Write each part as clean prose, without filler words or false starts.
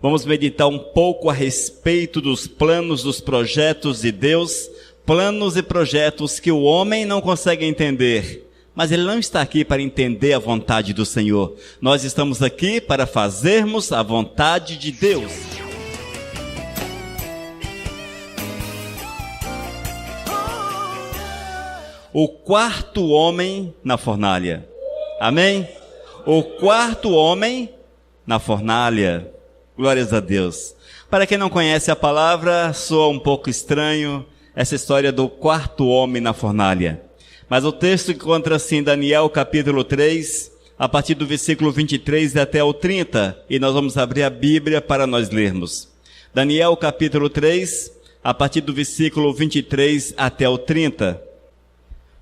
Vamos meditar um pouco a respeito dos planos, dos projetos de Deus, planos e projetos que o homem não consegue entender, mas ele não está aqui para entender a vontade do Senhor. Nós estamos aqui para fazermos a vontade de Deus. O quarto homem na fornalha. Amém? O quarto homem na fornalha. Glórias a Deus. Para quem não conhece a palavra, soa um pouco estranho essa história do quarto homem na fornalha. Mas o texto encontra assim, Daniel capítulo 3, a partir do versículo 23 até o 30. E nós vamos abrir a Bíblia para nós lermos. Daniel capítulo 3, a partir do versículo 23 até o 30.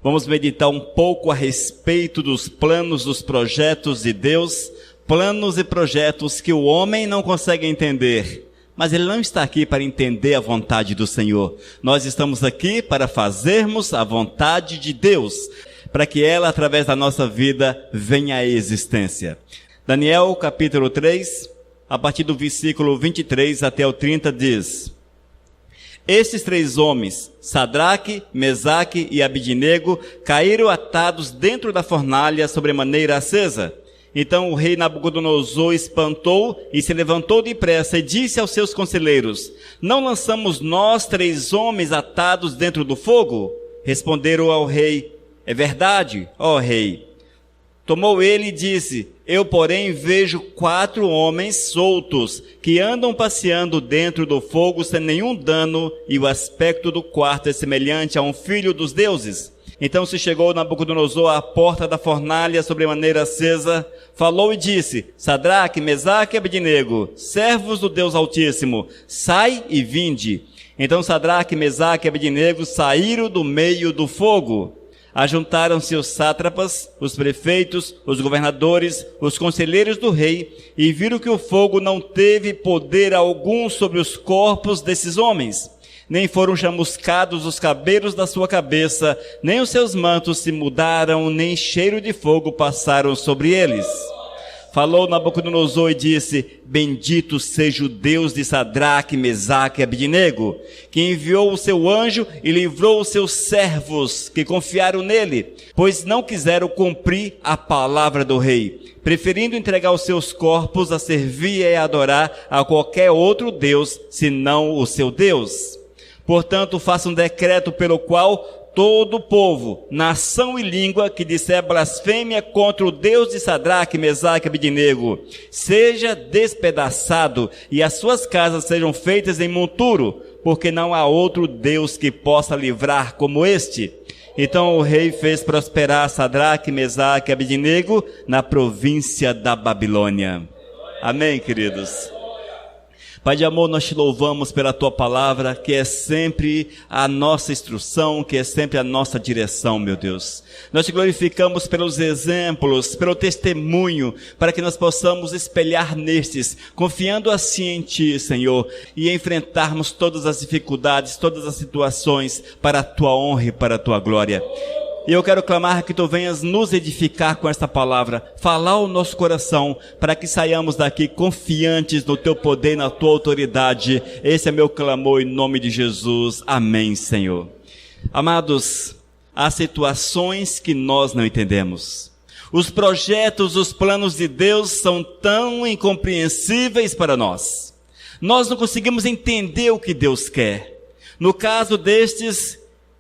Vamos meditar um pouco a respeito dos planos, dos projetos de Deus, planos e projetos que o homem não consegue entender, mas ele não está aqui para entender a vontade do Senhor. Nós estamos aqui para fazermos a vontade de Deus, para que ela, através da nossa vida, venha à existência. Daniel, capítulo 3, a partir do versículo 23 até o 30, diz: Estes três homens, Sadraque, Mesaque e Abidnego, caíram atados dentro da fornalha sobremaneira acesa. Então o rei Nabucodonosor espantou e se levantou depressa e disse aos seus conselheiros: Não lançamos nós três homens atados dentro do fogo? Responderam ao rei: É verdade, ó rei. Tomou ele e disse: Eu, porém, vejo 4 homens soltos, que andam passeando dentro do fogo sem nenhum dano, e o aspecto do quarto é semelhante a um filho dos deuses. Então se chegou Nabucodonosor à porta da fornalha sobremaneira acesa, falou e disse: Sadraque, Mesaque e Abidnego, servos do Deus Altíssimo, sai e vinde. Então Sadraque, Mesaque e Abidnego saíram do meio do fogo. Ajuntaram-se os sátrapas, os prefeitos, os governadores, os conselheiros do rei, e viram que o fogo não teve poder algum sobre os corpos desses homens. Nem foram chamuscados os cabelos da sua cabeça, nem os seus mantos se mudaram, nem cheiro de fogo passaram sobre eles. Falou Nabucodonosor e disse: Bendito seja o Deus de Sadraque, Mesaque e Abidnego, que enviou o seu anjo e livrou os seus servos que confiaram nele, pois não quiseram cumprir a palavra do rei, preferindo entregar os seus corpos a servir e a adorar a qualquer outro Deus, senão o seu Deus. Portanto, faça um decreto pelo qual todo povo, nação e língua que disser blasfêmia contra o Deus de Sadraque, Mesaque e Abidnego, seja despedaçado e as suas casas sejam feitas em monturo, porque não há outro Deus que possa livrar como este. Então o rei fez prosperar Sadraque, Mesaque e Abidnego na província da Babilônia. Amém, queridos? Pai de amor, nós te louvamos pela tua palavra, que é sempre a nossa instrução, que é sempre a nossa direção, meu Deus. Nós te glorificamos pelos exemplos, pelo testemunho, para que nós possamos espelhar nestes, confiando assim em ti, Senhor, e enfrentarmos todas as dificuldades, todas as situações, para a tua honra e para a tua glória. E eu quero clamar que tu venhas nos edificar com esta palavra, falar o nosso coração, para que saiamos daqui confiantes no teu poder e na tua autoridade. Esse é meu clamor em nome de Jesus. Amém, Senhor. Amados, há situações que nós não entendemos. Os projetos, os planos de Deus são tão incompreensíveis para nós. Nós não conseguimos entender o que Deus quer. No caso destes,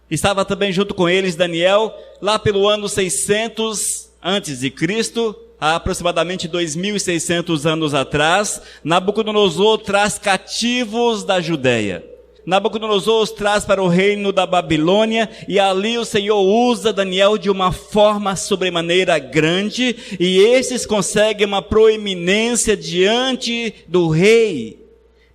estava também junto com eles Daniel, lá pelo ano 600 antes de Cristo, há aproximadamente 2.600 anos atrás. Nabucodonosor traz cativos da Judeia. Nabucodonosor os traz para o reino da Babilônia, e ali o Senhor usa Daniel de uma forma sobremaneira grande, e estes conseguem uma proeminência diante do rei.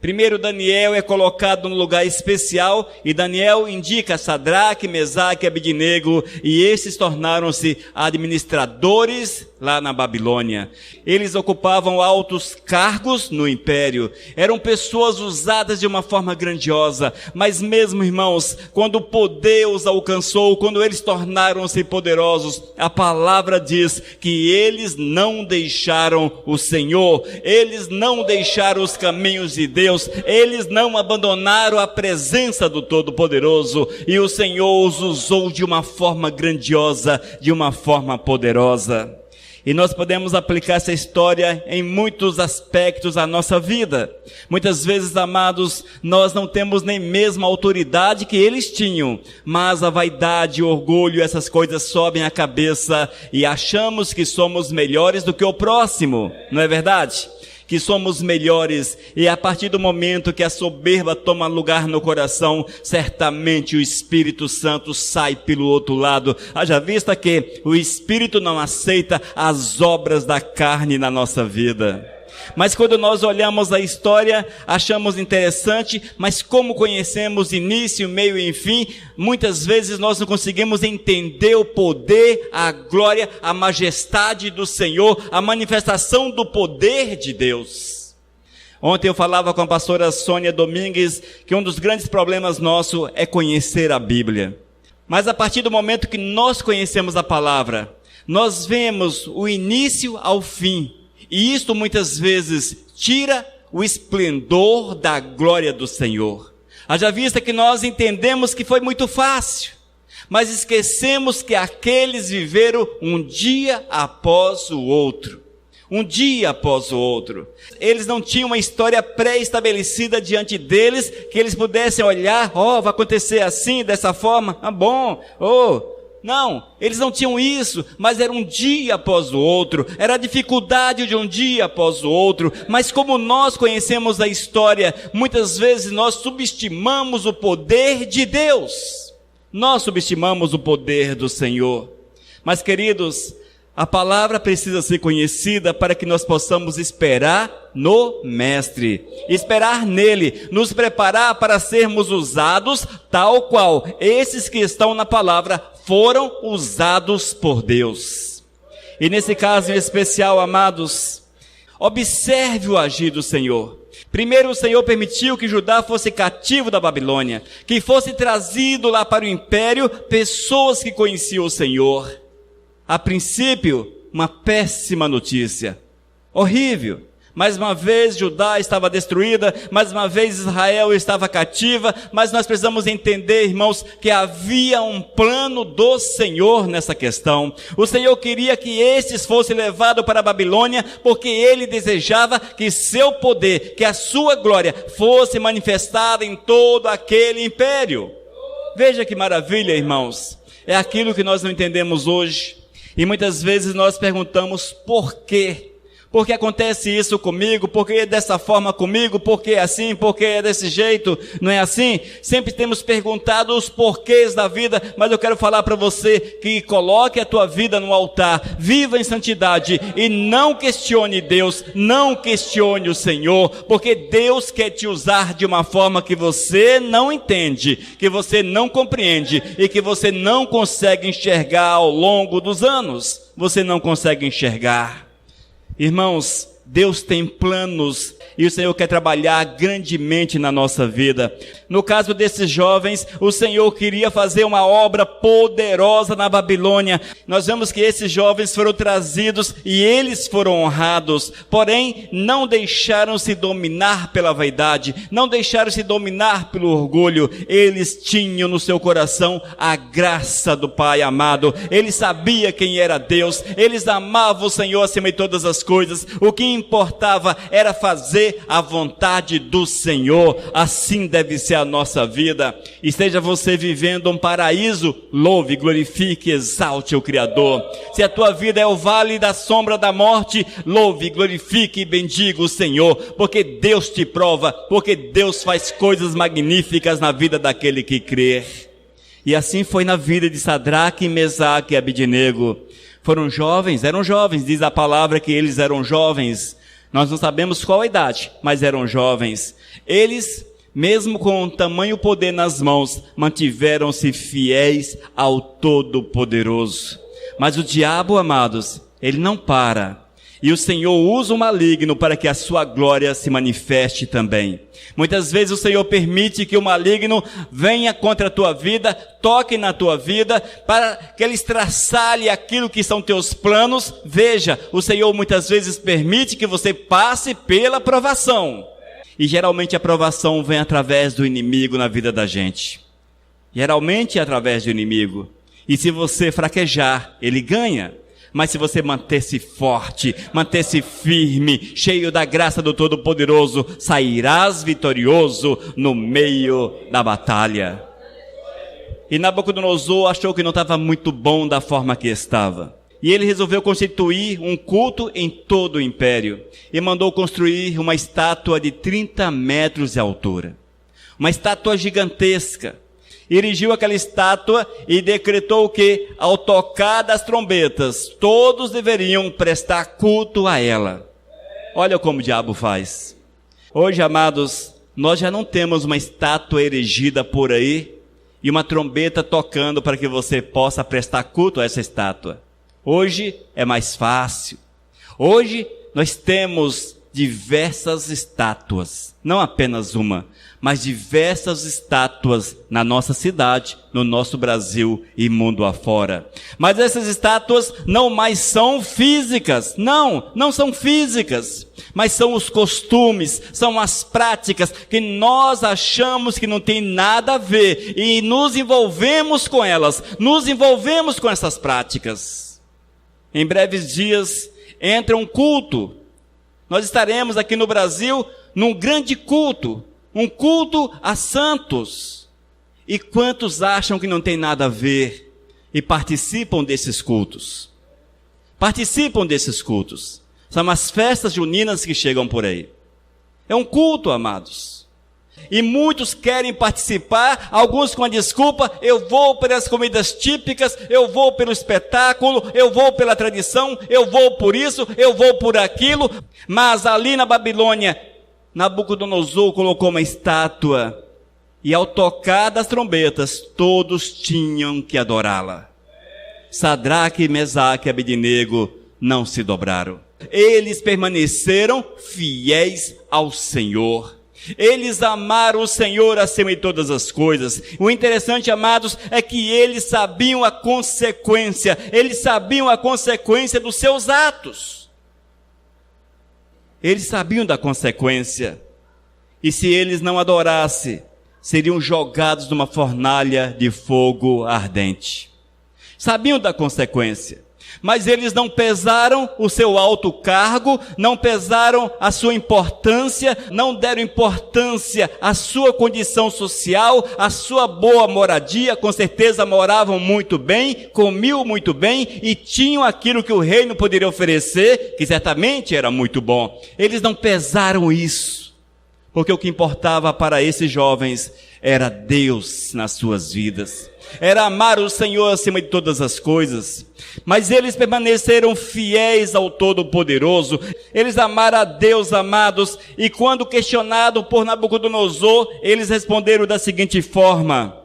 Primeiro Daniel é colocado num lugar especial e Daniel indica Sadraque, Mesaque e Abednego, e esses tornaram-se administradores lá na Babilônia. Eles ocupavam altos cargos no império, eram pessoas usadas de uma forma grandiosa, mas mesmo, irmãos, quando o poder os alcançou, quando eles tornaram-se poderosos, a palavra diz que eles não deixaram o Senhor, eles não deixaram os caminhos de Deus, eles não abandonaram a presença do Todo-Poderoso, e o Senhor os usou de uma forma grandiosa, de uma forma poderosa. E nós podemos aplicar essa história em muitos aspectos da nossa vida. Muitas vezes, amados, nós não temos nem mesmo a autoridade que eles tinham, mas a vaidade, o orgulho, essas coisas sobem a cabeça e achamos que somos melhores do que o próximo, não é verdade? Que somos melhores, e a partir do momento que a soberba toma lugar no coração, certamente o Espírito Santo sai pelo outro lado. Haja vista que o Espírito não aceita as obras da carne na nossa vida. Mas quando nós olhamos a história, achamos interessante, mas como conhecemos início, meio e fim, muitas vezes nós não conseguimos entender o poder, a glória, a majestade do Senhor, a manifestação do poder de Deus. Ontem eu falava com a pastora Sônia Domingues que um dos grandes problemas nosso é conhecer a Bíblia. Mas a partir do momento que nós conhecemos a palavra, nós vemos o início ao fim. E isto muitas vezes tira o esplendor da glória do Senhor. Haja vista que nós entendemos que foi muito fácil, mas esquecemos que aqueles viveram um dia após o outro. Um dia após o outro. Eles não tinham uma história pré-estabelecida diante deles, que eles pudessem olhar, vai acontecer assim, dessa forma, bom, não, eles não tinham isso, mas era um dia após o outro, era a dificuldade de um dia após o outro, mas como nós conhecemos a história, muitas vezes nós subestimamos o poder de Deus, nós subestimamos o poder do Senhor. Mas queridos, a palavra precisa ser conhecida para que nós possamos esperar no Mestre, esperar nele, nos preparar para sermos usados tal qual esses que estão na palavra foram usados por Deus. E nesse caso em especial, amados, observe o agir do Senhor. Primeiro o Senhor permitiu que Judá fosse cativo da Babilônia, que fosse trazido lá para o império pessoas que conheciam o Senhor. A princípio, uma péssima notícia, horrível. Mais uma vez Judá estava destruída, mais uma vez Israel estava cativa, mas nós precisamos entender, irmãos, que havia um plano do Senhor nessa questão. O Senhor queria que estes fossem levados para a Babilônia, porque Ele desejava que seu poder, que a sua glória fosse manifestada em todo aquele império. Veja que maravilha, irmãos, é aquilo que nós não entendemos hoje. E muitas vezes nós perguntamos por quê? Por que acontece isso comigo? Por que é dessa forma comigo? Por que é assim? Por que é desse jeito? Não é assim? Sempre temos perguntado os porquês da vida, mas eu quero falar para você que coloque a tua vida no altar, viva em santidade e não questione Deus, não questione o Senhor, porque Deus quer te usar de uma forma que você não entende, que você não compreende e que você não consegue enxergar ao longo dos anos. Você não consegue enxergar. Irmãos, Deus tem planos e o Senhor quer trabalhar grandemente na nossa vida. No caso desses jovens, o Senhor queria fazer uma obra poderosa na Babilônia. Nós vemos que esses jovens foram trazidos e eles foram honrados, porém não deixaram-se dominar pela vaidade, não deixaram-se dominar pelo orgulho. Eles tinham no seu coração a graça do Pai amado. Eles sabiam quem era Deus, eles amavam o Senhor acima de todas as coisas. O que importava era fazer a vontade do Senhor. Assim deve ser a nossa vida. Esteja você vivendo um paraíso, louve, glorifique, exalte o Criador. Se a tua vida é o vale da sombra da morte, louve, glorifique e bendiga o Senhor, porque Deus te prova, porque Deus faz coisas magníficas na vida daquele que crê. E assim foi na vida de Sadraque, Mesaque e Abednego. Eram jovens, diz a palavra que eles eram jovens. Nós não sabemos qual a idade, mas eram jovens. Eles, mesmo com tamanho poder nas mãos, mantiveram-se fiéis ao Todo-Poderoso. Mas o diabo, amados, ele não para. E o Senhor usa o maligno para que a sua glória se manifeste também. Muitas vezes o Senhor permite que o maligno venha contra a tua vida, toque na tua vida, para que ele estraçalhe aquilo que são teus planos. Veja, o Senhor muitas vezes permite que você passe pela provação. E geralmente a provação vem através do inimigo na vida da gente. Geralmente é através do inimigo. E se você fraquejar, ele ganha. Mas se você manter-se forte, manter-se firme, cheio da graça do Todo-Poderoso, sairás vitorioso no meio da batalha. E Nabucodonosor achou que não estava muito bom da forma que estava. E ele resolveu constituir um culto em todo o império. E mandou construir uma estátua de 30 metros de altura. Uma estátua gigantesca. Erigiu aquela estátua e decretou que, ao tocar das trombetas, todos deveriam prestar culto a ela. Olha como o diabo faz. Hoje, amados, nós já não temos uma estátua erigida por aí e uma trombeta tocando para que você possa prestar culto a essa estátua. Hoje é mais fácil. Hoje nós temos diversas estátuas, não apenas uma, mas diversas estátuas na nossa cidade, no nosso Brasil e mundo afora. Mas essas estátuas não mais são físicas, não são físicas, mas são os costumes, são as práticas que nós achamos que não tem nada a ver e nos envolvemos com elas, nos envolvemos com essas práticas. Em breves dias entra um culto. Nós estaremos aqui no Brasil num grande culto, um culto a santos. E quantos acham que não tem nada a ver e participam desses cultos? Participam desses cultos. São as festas juninas que chegam por aí. É um culto, amados. E muitos querem participar, alguns com a desculpa, eu vou pelas comidas típicas, eu vou pelo espetáculo, eu vou pela tradição, eu vou por isso, eu vou por aquilo. Mas ali na Babilônia, Nabucodonosor colocou uma estátua e ao tocar das trombetas, todos tinham que adorá-la. Sadraque, Mesaque e Abednego não se dobraram. Eles permaneceram fiéis ao Senhor. Eles amaram o Senhor acima de todas as coisas. O interessante, amados, é que eles sabiam a consequência. Eles sabiam a consequência dos seus atos. Eles sabiam da consequência. E se eles não adorassem, seriam jogados numa fornalha de fogo ardente. Sabiam da consequência. Mas eles não pesaram o seu alto cargo, não pesaram a sua importância, não deram importância à sua condição social, à sua boa moradia. Com certeza moravam muito bem, comiam muito bem e tinham aquilo que o reino poderia oferecer, que certamente era muito bom. Eles não pesaram isso, porque o que importava para esses jovens era Deus nas suas vidas. Era amar o Senhor acima de todas as coisas. Mas eles permaneceram fiéis ao Todo-Poderoso. Eles amaram a Deus, amados. E quando questionado por Nabucodonosor, eles responderam da seguinte forma: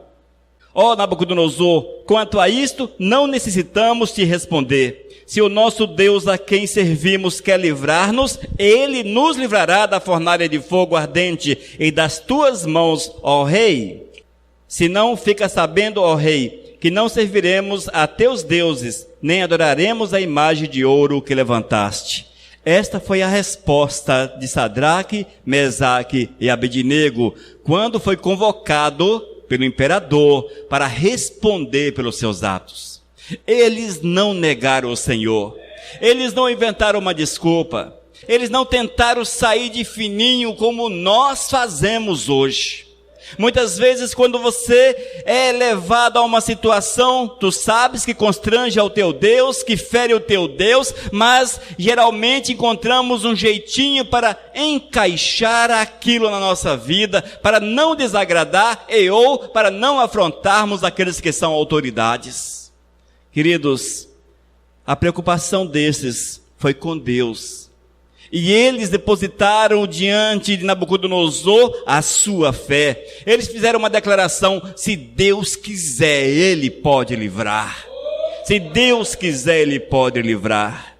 ó Nabucodonosor, quanto a isto, não necessitamos te responder. Se o nosso Deus a quem servimos quer livrar-nos, Ele nos livrará da fornalha de fogo ardente e das tuas mãos, ó rei. Se não, fica sabendo, ó rei, que não serviremos a teus deuses, nem adoraremos a imagem de ouro que levantaste. Esta foi a resposta de Sadraque, Mesaque e Abednego, quando foi convocado pelo imperador para responder pelos seus atos. Eles não negaram o Senhor. Eles não inventaram uma desculpa. Eles não tentaram sair de fininho como nós fazemos hoje. Muitas vezes quando você é levado a uma situação, tu sabes que constrange ao teu Deus, que fere o teu Deus, mas geralmente encontramos um jeitinho para encaixar aquilo na nossa vida, para não desagradar e ou para não afrontarmos aqueles que são autoridades. Queridos, a preocupação desses foi com Deus. E eles depositaram diante de Nabucodonosor a sua fé. Eles fizeram uma declaração: se Deus quiser, Ele pode livrar. Se Deus quiser, Ele pode livrar.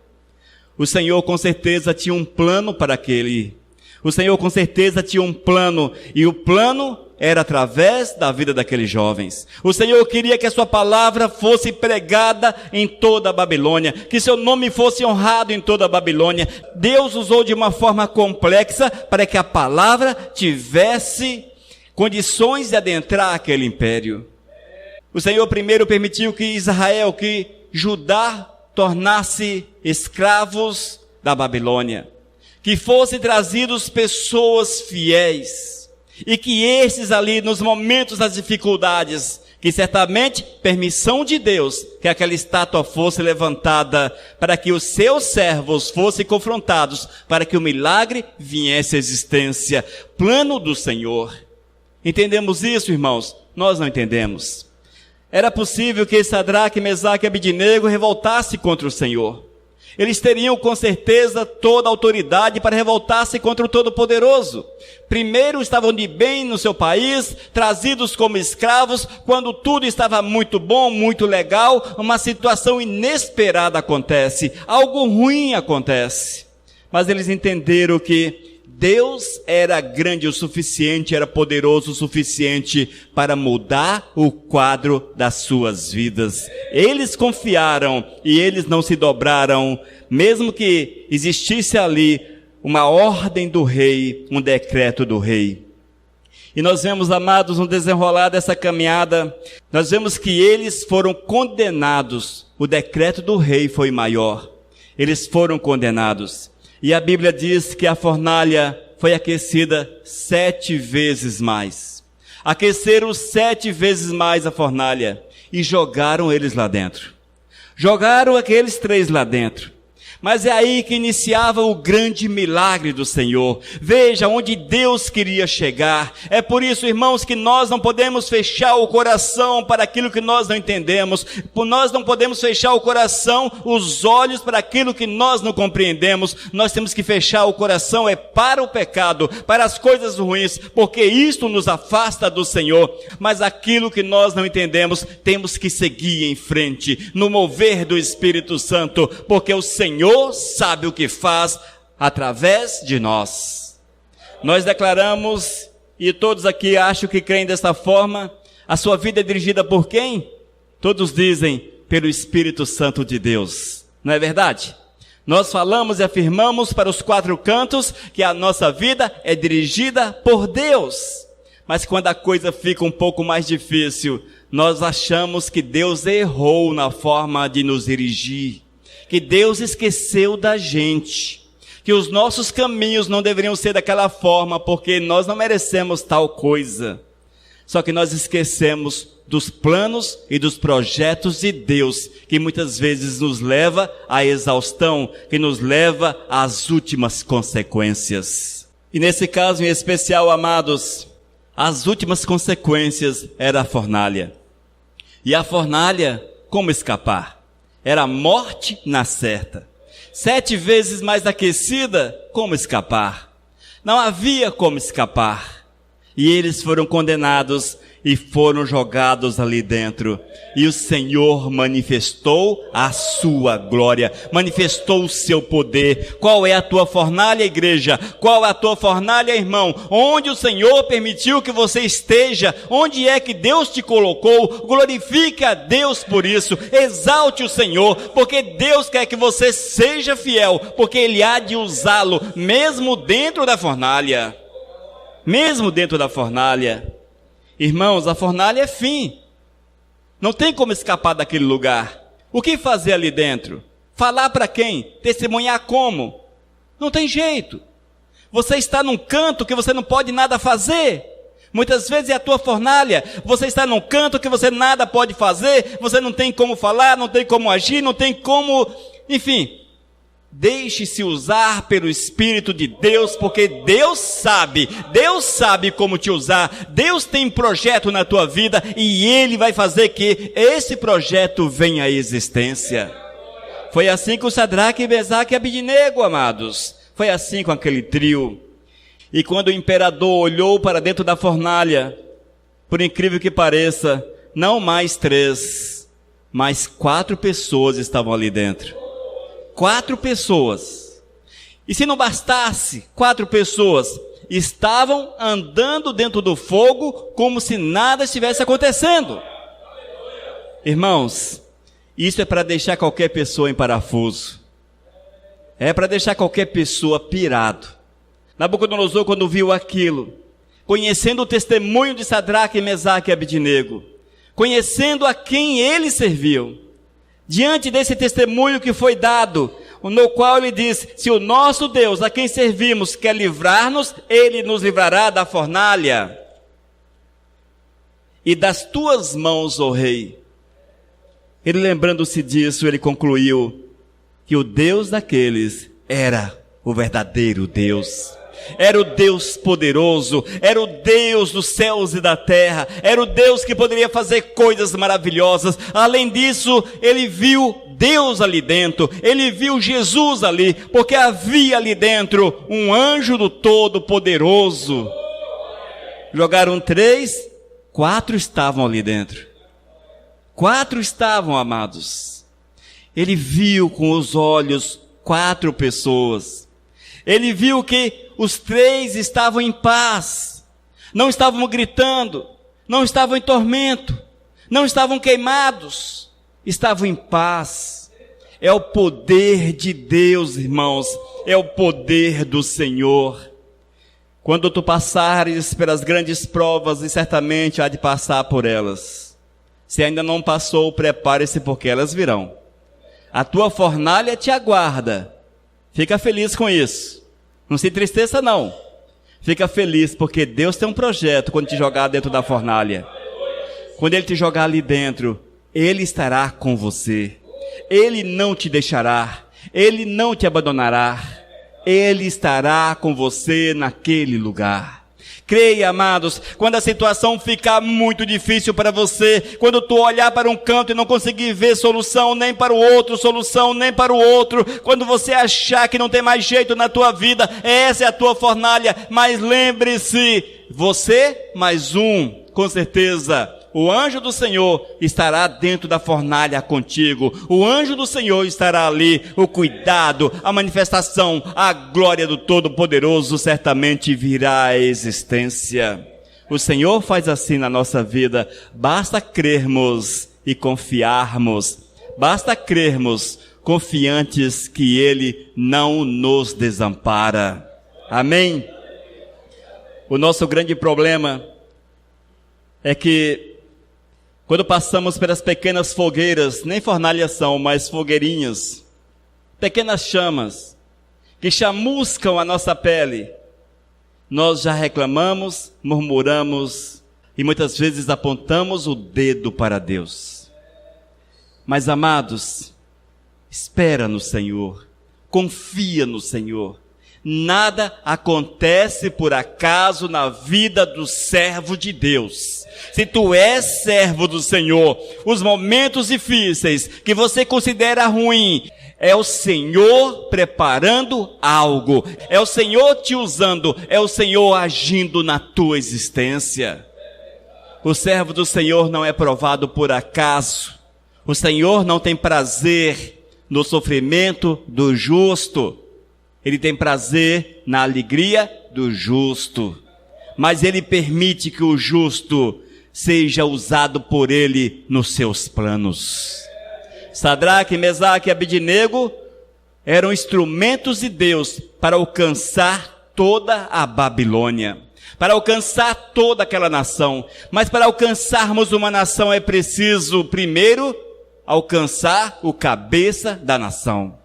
O Senhor com certeza tinha um plano para aquele. O Senhor com certeza tinha um plano. E o plano era através da vida daqueles jovens. O Senhor queria que a sua palavra fosse pregada em toda a Babilônia, que seu nome fosse honrado em toda a Babilônia. Deus usou de uma forma complexa para que a palavra tivesse condições de adentrar aquele império. O Senhor primeiro permitiu que Israel, que Judá, tornasse escravos da Babilônia, que fossem trazidos pessoas fiéis, e que esses ali, nos momentos das dificuldades, que certamente, permissão de Deus, que aquela estátua fosse levantada, para que os seus servos fossem confrontados, para que o milagre viesse à existência. Plano do Senhor. Entendemos isso, irmãos? Nós não entendemos. Era possível que Sadraque, Mesaque e Abednego revoltassem contra o Senhor. Eles teriam com certeza toda a autoridade para revoltar-se contra o Todo-Poderoso. Primeiro estavam de bem no seu país, trazidos como escravos, quando tudo estava muito bom, muito legal, uma situação inesperada acontece, algo ruim acontece. Mas eles entenderam que Deus era grande o suficiente, era poderoso o suficiente para mudar o quadro das suas vidas. Eles confiaram e eles não se dobraram, mesmo que existisse ali uma ordem do rei, um decreto do rei. E nós vemos, amados, no desenrolar dessa caminhada, nós vemos que eles foram condenados. O decreto do rei foi maior. Eles foram condenados. E a Bíblia diz que a fornalha foi aquecida 7 vezes mais. Aqueceram 7 vezes mais a fornalha e jogaram eles lá dentro. Jogaram aqueles 3 lá dentro. Mas é aí que iniciava o grande milagre do Senhor. Veja onde Deus queria chegar. É por isso, irmãos, que nós não podemos fechar o coração para aquilo que nós não entendemos. Nós não podemos fechar o coração, os olhos para aquilo que nós não compreendemos. Nós temos que fechar o coração para o pecado, para as coisas ruins, porque isto nos afasta do Senhor. Mas aquilo que nós não entendemos, temos que seguir em frente, no mover do Espírito Santo, porque o Senhor sabe o que faz através de nós. Nós declaramos, e todos aqui acham que creem desta forma, a sua vida é dirigida por quem? Todos dizem, pelo Espírito Santo de Deus. Não é verdade? Nós falamos e afirmamos para os 4 cantos que a nossa vida é dirigida por Deus. Mas quando a coisa fica um pouco mais difícil, nós achamos que Deus errou na forma de nos dirigir, que Deus esqueceu da gente, que os nossos caminhos não deveriam ser daquela forma, porque nós não merecemos tal coisa. Só que nós esquecemos dos planos e dos projetos de Deus, que muitas vezes nos leva à exaustão, que nos leva às últimas consequências. E nesse caso em especial, amados, as últimas consequências era a fornalha. E a fornalha, como escapar? Era a morte na certa. 7 vezes mais aquecida, como escapar? Não havia como escapar. E eles foram condenados e foram jogados ali dentro. E o Senhor manifestou a sua glória, manifestou o seu poder. Qual é a tua fornalha, igreja? Qual é a tua fornalha, irmão? Onde o Senhor permitiu que você esteja? Onde é que Deus te colocou? Glorifique a Deus por isso. Exalte o Senhor, porque Deus quer que você seja fiel, porque Ele há de usá-lo, mesmo dentro da fornalha. Mesmo dentro da fornalha. Irmãos, a fornalha é fim. Não tem como escapar daquele lugar. O que fazer ali dentro? Falar para quem? Testemunhar como? Não tem jeito. Você está num canto que você não pode nada fazer. Muitas vezes é a tua fornalha. Você está num canto que você nada pode fazer. Você não tem como falar, não tem como agir, não tem como... Enfim... Deixe-se usar pelo Espírito de Deus, porque Deus sabe como te usar. Deus tem projeto na tua vida e Ele vai fazer que esse projeto venha à existência. Foi assim com Sadraque, Mesaque e Abednego, amados. Foi assim com aquele trio. E quando o imperador olhou para dentro da fornalha, por incrível que pareça, não mais 3, mas 4 pessoas estavam ali dentro. 4 pessoas. E se não bastasse, 4 pessoas estavam andando dentro do fogo como se nada estivesse acontecendo. Irmãos, isso é para deixar qualquer pessoa em parafuso. É para deixar qualquer pessoa pirado. Nabucodonosor, quando viu aquilo, conhecendo o testemunho de Sadraque, Mesaque e Abednego, conhecendo a quem ele serviu, diante desse testemunho que foi dado, no qual ele diz: se o nosso Deus, a quem servimos, quer livrar-nos, ele nos livrará da fornalha e das tuas mãos, ó rei. Ele, lembrando-se disso, ele concluiu que o Deus daqueles era o verdadeiro Deus. Era o Deus poderoso, era o Deus dos céus e da terra, era o Deus que poderia fazer coisas maravilhosas. Além disso, ele viu Deus ali dentro, ele viu Jesus ali, porque havia ali dentro um anjo do Todo-Poderoso. Jogaram 3, 4 estavam ali dentro. 4 estavam, amados. Ele viu com os olhos 4 pessoas. Ele viu que os 3 estavam em paz, não estavam gritando, não estavam em tormento, não estavam queimados, estavam em paz. É o poder de Deus, irmãos, é o poder do Senhor. Quando tu passares pelas grandes provas, e certamente há de passar por elas, se ainda não passou, prepare-se, porque elas virão. A tua fornalha te aguarda. Fica feliz com isso. Não se entristeça não. Fica feliz, porque Deus tem um projeto quando te jogar dentro da fornalha. Quando Ele te jogar ali dentro, Ele estará com você. Ele não te deixará. Ele não te abandonará. Ele estará com você naquele lugar. Creia, amados, quando a situação ficar muito difícil para você, quando tu olhar para um canto e não conseguir ver solução nem para o outro, solução nem para o outro, quando você achar que não tem mais jeito na tua vida, essa é a tua fornalha, mas lembre-se, você mais um, com certeza, o anjo do Senhor estará dentro da fornalha contigo. O anjo do Senhor estará ali. O cuidado, a manifestação, a glória do Todo-Poderoso certamente virá à existência. O Senhor faz assim na nossa vida. Basta crermos e confiarmos. Basta crermos, confiantes que Ele não nos desampara. Amém? O nosso grande problema é que quando passamos pelas pequenas fogueiras, nem fornalhas são, mas fogueirinhas, pequenas chamas, que chamuscam a nossa pele, nós já reclamamos, murmuramos, e muitas vezes apontamos o dedo para Deus. Mas, amados, espera no Senhor, confia no Senhor. Nada acontece por acaso na vida do servo de Deus. Se tu és servo do Senhor, os momentos difíceis que você considera ruim, é o Senhor preparando algo, é o Senhor te usando, é o Senhor agindo na tua existência. O servo do Senhor não é provado por acaso. O Senhor não tem prazer no sofrimento do justo. Ele tem prazer na alegria do justo. Mas Ele permite que o justo seja usado por Ele nos seus planos. Sadraque, Mesaque e Abednego eram instrumentos de Deus para alcançar toda a Babilônia, para alcançar toda aquela nação. Mas para alcançarmos uma nação é preciso, primeiro, alcançar o cabeça da nação.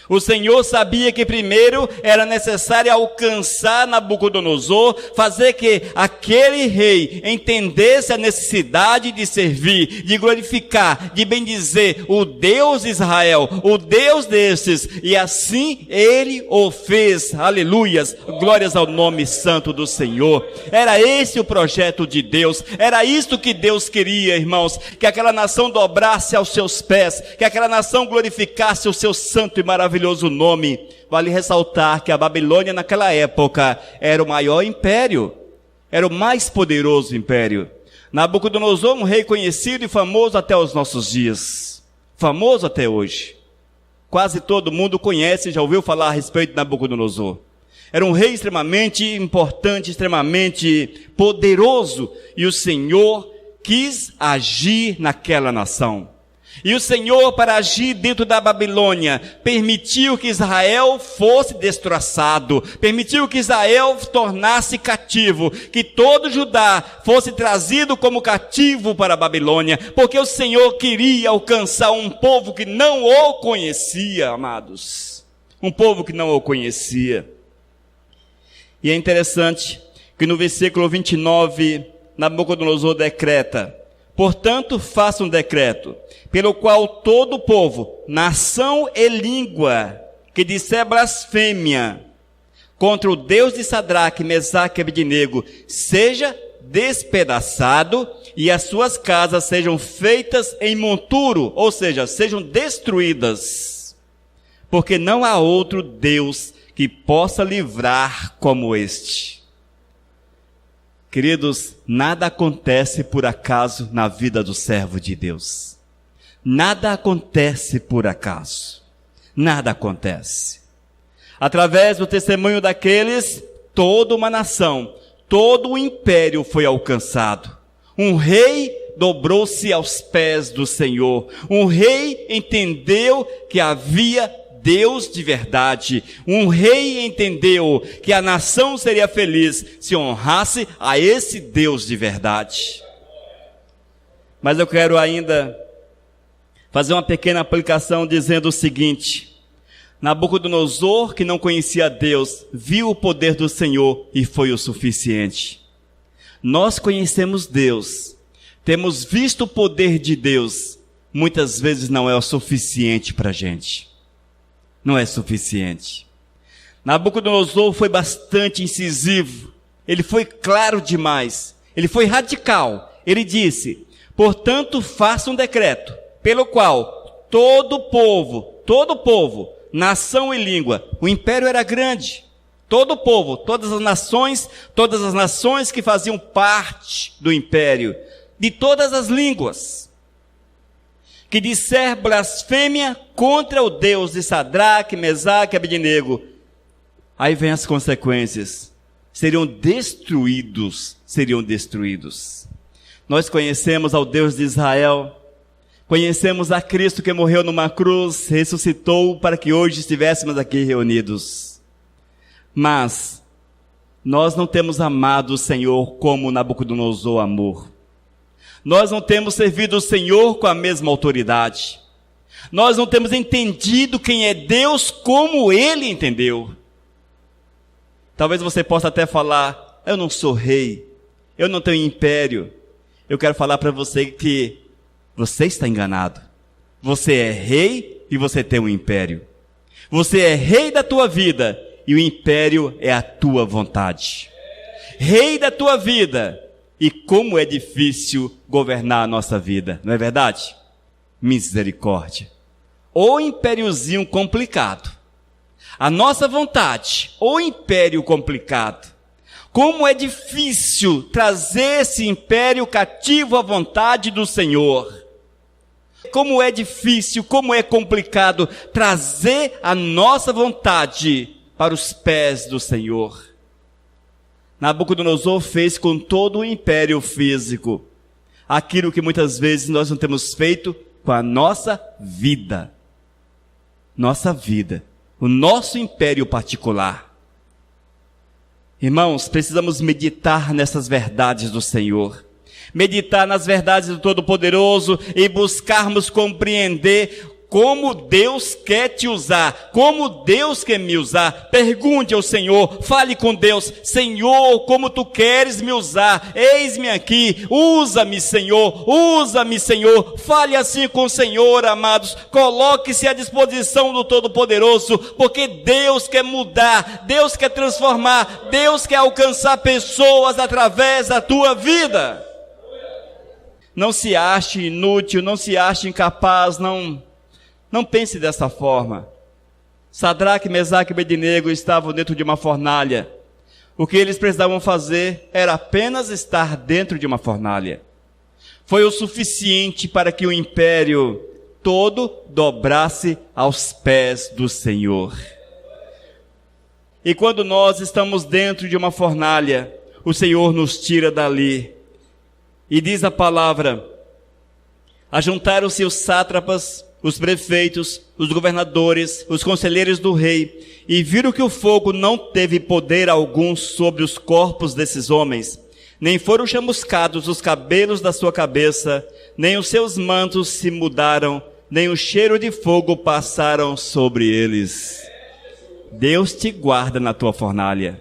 O Senhor sabia que primeiro era necessário alcançar Nabucodonosor, fazer que aquele rei entendesse a necessidade de servir, de glorificar, de bendizer o Deus de Israel, o Deus desses, e assim ele o fez. Aleluias, glórias ao nome santo do Senhor. Era esse o projeto de Deus, era isto que Deus queria, irmãos, que aquela nação dobrasse aos seus pés, que aquela nação glorificasse o seu santo e maravilhoso maravilhoso nome. Vale ressaltar que a Babilônia naquela época era o maior império, era o mais poderoso império. Nabucodonosor, um rei conhecido e famoso até os nossos dias, famoso até hoje. Quase todo mundo conhece, já ouviu falar a respeito de Nabucodonosor. Era um rei extremamente importante, extremamente poderoso, e o Senhor quis agir naquela nação. E o Senhor, para agir dentro da Babilônia, permitiu que Israel fosse destroçado, permitiu que Israel tornasse cativo, que todo Judá fosse trazido como cativo para a Babilônia, porque o Senhor queria alcançar um povo que não o conhecia, amados. Um povo que não o conhecia. E é interessante que no versículo 29, Nabucodonosor decreta: portanto, faça um decreto, pelo qual todo povo, nação e língua, que disser blasfêmia contra o Deus de Sadraque, Mesaque e Abednego, seja despedaçado, e as suas casas sejam feitas em monturo, ou seja, sejam destruídas, porque não há outro Deus que possa livrar como este. Queridos, nada acontece por acaso na vida do servo de Deus. Nada acontece por acaso. Nada acontece. Através do testemunho daqueles, toda uma nação, todo o império foi alcançado. Um rei dobrou-se aos pés do Senhor. Um rei entendeu que havia Deus de verdade. Um rei entendeu que a nação seria feliz se honrasse a esse Deus de verdade. Mas eu quero ainda fazer uma pequena aplicação dizendo o seguinte: Nabucodonosor, que não conhecia Deus, viu o poder do Senhor e foi o suficiente. Nós conhecemos Deus, temos visto o poder de Deus, muitas vezes não é o suficiente para a gente. Não é suficiente. Nabucodonosor foi bastante incisivo, ele foi claro demais, ele foi radical. Ele disse: portanto, faça um decreto, pelo qual todo povo, nação e língua, o império era grande, todo povo, todas as nações que faziam parte do império, de todas as línguas, que disser blasfêmia contra o Deus de Sadraque, Mesaque e Abednego, aí vem as consequências, seriam destruídos. Nós conhecemos ao Deus de Israel, conhecemos a Cristo que morreu numa cruz, ressuscitou para que hoje estivéssemos aqui reunidos. Mas nós não temos amado o Senhor como Nabucodonosor amou. Nós não temos servido o Senhor com a mesma autoridade. Nós não temos entendido quem é Deus como Ele entendeu. Talvez você possa até falar: eu não sou rei, eu não tenho império. Eu quero falar para você que você está enganado. Você é rei e você tem um império. Você é rei da tua vida e o império é a tua vontade. Rei da tua vida. E como é difícil governar a nossa vida, não é verdade? Misericórdia. O impériozinho complicado. A nossa vontade, o império complicado. Como é difícil trazer esse império cativo à vontade do Senhor. Como é difícil, como é complicado trazer a nossa vontade para os pés do Senhor. Nabucodonosor fez com todo o império físico aquilo que muitas vezes nós não temos feito com a nossa vida. Nossa vida, o nosso império particular. Irmãos, precisamos meditar nessas verdades do Senhor. Meditar nas verdades do Todo-Poderoso e buscarmos compreender como Deus quer te usar, como Deus quer me usar. Pergunte ao Senhor, fale com Deus: Senhor, como tu queres me usar? Eis-me aqui, usa-me, Senhor, usa-me, Senhor. Fale assim com o Senhor, amados. Coloque-se à disposição do Todo-Poderoso, porque Deus quer mudar, Deus quer transformar, Deus quer alcançar pessoas através da tua vida. Não se ache inútil, não se ache incapaz, não pense dessa forma. Sadraque, Mesaque e Abednego estavam dentro de uma fornalha. O que eles precisavam fazer era apenas estar dentro de uma fornalha. Foi o suficiente para que o império todo dobrasse aos pés do Senhor. E quando nós estamos dentro de uma fornalha, o Senhor nos tira dali. E diz a palavra: ajuntaram-se os sátrapas, os prefeitos, os governadores, os conselheiros do rei, e viram que o fogo não teve poder algum sobre os corpos desses homens, nem foram chamuscados os cabelos da sua cabeça, nem os seus mantos se mudaram, nem o cheiro de fogo passaram sobre eles. Deus te guarda na tua fornalha.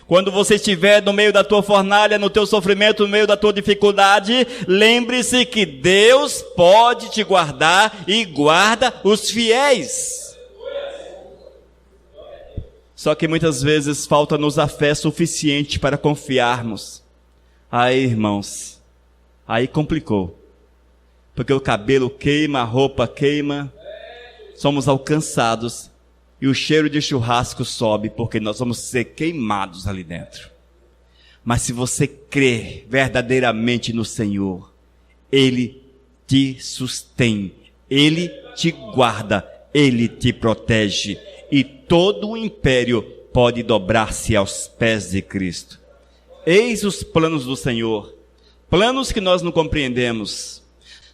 Quando você estiver no meio da tua fornalha, no teu sofrimento, no meio da tua dificuldade, lembre-se que Deus pode te guardar e guarda os fiéis. Só que muitas vezes falta-nos a fé suficiente para confiarmos. Aí, irmãos, aí complicou. Porque o cabelo queima, a roupa queima, somos alcançados. E o cheiro de churrasco sobe, porque nós vamos ser queimados ali dentro. Mas se você crer verdadeiramente no Senhor, Ele te sustém, Ele te guarda, Ele te protege. E todo o império pode dobrar-se aos pés de Cristo. Eis os planos do Senhor, planos que nós não compreendemos.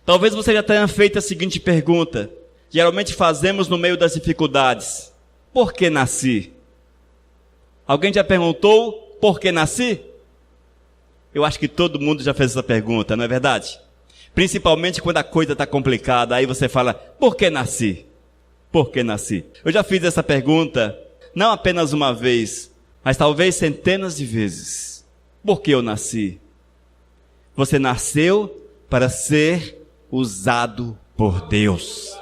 Talvez você já tenha feito a seguinte pergunta, geralmente fazemos no meio das dificuldades: por que nasci? Alguém já perguntou por que nasci? Eu acho que todo mundo já fez essa pergunta, não é verdade? Principalmente quando a coisa está complicada, aí você fala: por que nasci? Por que nasci? Eu já fiz essa pergunta, não apenas uma vez, mas talvez centenas de vezes. Por que eu nasci? Você nasceu para ser usado por Deus.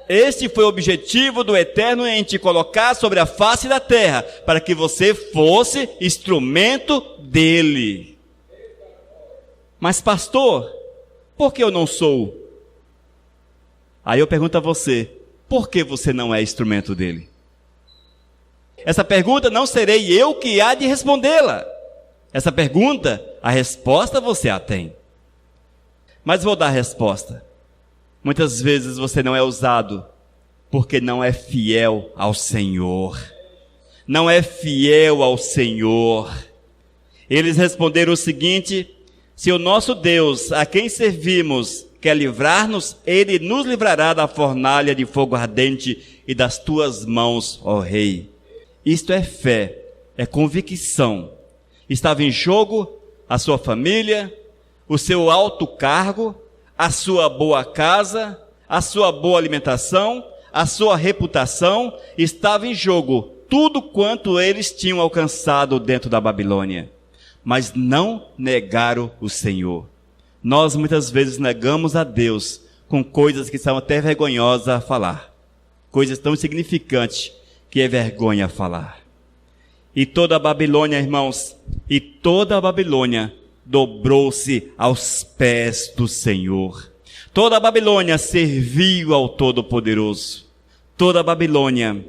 Este foi o objetivo do Eterno em te colocar sobre a face da terra, para que você fosse instrumento dele. Mas pastor, por que eu não sou? Aí eu pergunto a você: por que você não é instrumento dele? Essa pergunta não serei eu que há de respondê-la. Essa pergunta, a resposta você a tem. Mas vou dar a resposta. Muitas vezes você não é usado porque não é fiel ao Senhor. Não é fiel ao Senhor. Eles responderam o seguinte: se o nosso Deus, a quem servimos, quer livrar-nos, Ele nos livrará da fornalha de fogo ardente e das tuas mãos, ó Rei. Isto é fé, é convicção. Estava em jogo a sua família, o seu alto cargo, a sua boa casa, a sua boa alimentação, a sua reputação. Estava em jogo tudo quanto eles tinham alcançado dentro da Babilônia. Mas não negaram o Senhor. Nós muitas vezes negamos a Deus com coisas que são até vergonhosas a falar. Coisas tão insignificantes que é vergonha falar. E toda a Babilônia, irmãos, e toda a Babilônia dobrou-se aos pés do Senhor. Toda a Babilônia serviu ao Todo-Poderoso. Toda a Babilônia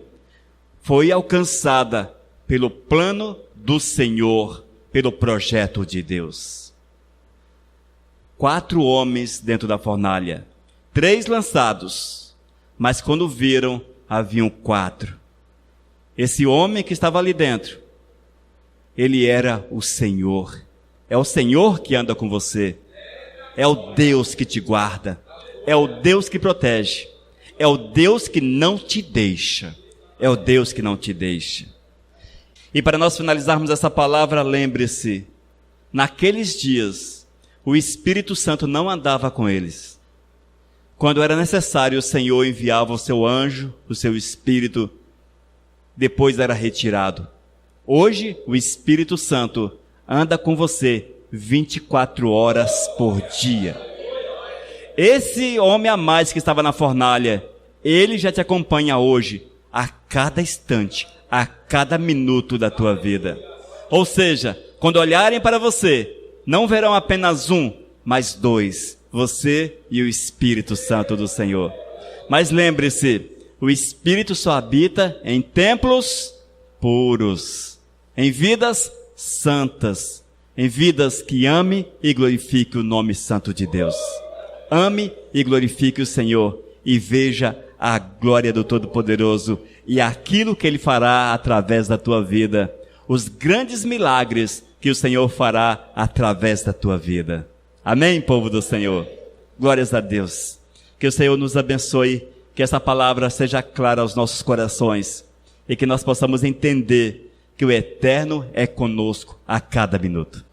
foi alcançada pelo plano do Senhor, pelo projeto de Deus. 4 homens dentro da fornalha, 3 lançados, mas quando viram, haviam 4. Esse homem que estava ali dentro, ele era o Senhor. É o Senhor que anda com você. É o Deus que te guarda. É o Deus que protege. É o Deus que não te deixa. É o Deus que não te deixa. E para nós finalizarmos essa palavra, lembre-se, naqueles dias, o Espírito Santo não andava com eles. Quando era necessário, o Senhor enviava o seu anjo, o seu Espírito, depois era retirado. Hoje, o Espírito Santo anda com você 24 horas por dia. Esse homem a mais que estava na fornalha, ele já te acompanha hoje, a cada instante, a cada minuto da tua vida. Ou seja, quando olharem para você, não verão apenas um, mas 2, você e o Espírito Santo do Senhor. Mas lembre-se, O Espírito só habita em templos puros, em vidas santas, em vidas que ame e glorifique o nome santo de Deus. Ame e glorifique o Senhor e veja a glória do Todo-Poderoso e aquilo que Ele fará através da tua vida, os grandes milagres que o Senhor fará através da tua vida. Amém, povo do Senhor? Glórias a Deus. Que o Senhor nos abençoe, que essa palavra seja clara aos nossos corações e que nós possamos entender que o Eterno é conosco a cada minuto.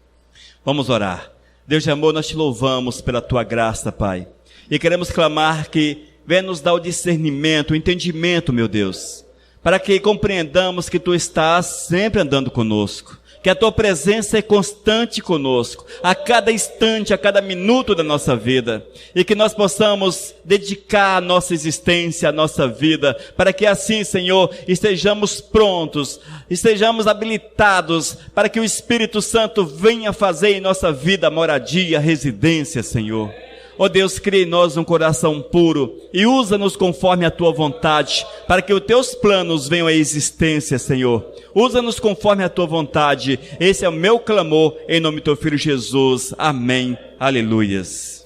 Vamos orar. Deus de amor, nós te louvamos pela tua graça, Pai, e queremos clamar que venha nos dar o discernimento, o entendimento, meu Deus, para que compreendamos que tu estás sempre andando conosco, que a tua presença é constante conosco, a cada instante, a cada minuto da nossa vida, e que nós possamos dedicar a nossa existência, a nossa vida, para que assim, Senhor, estejamos prontos, estejamos habilitados, para que o Espírito Santo venha fazer em nossa vida moradia, residência, Senhor. Ó Deus, cria em nós um coração puro e usa-nos conforme a tua vontade, para que os teus planos venham à existência, Senhor. Usa-nos conforme a tua vontade. Esse é o meu clamor, em nome do teu Filho Jesus. Amém. Aleluias.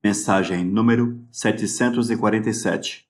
Mensagem número 747.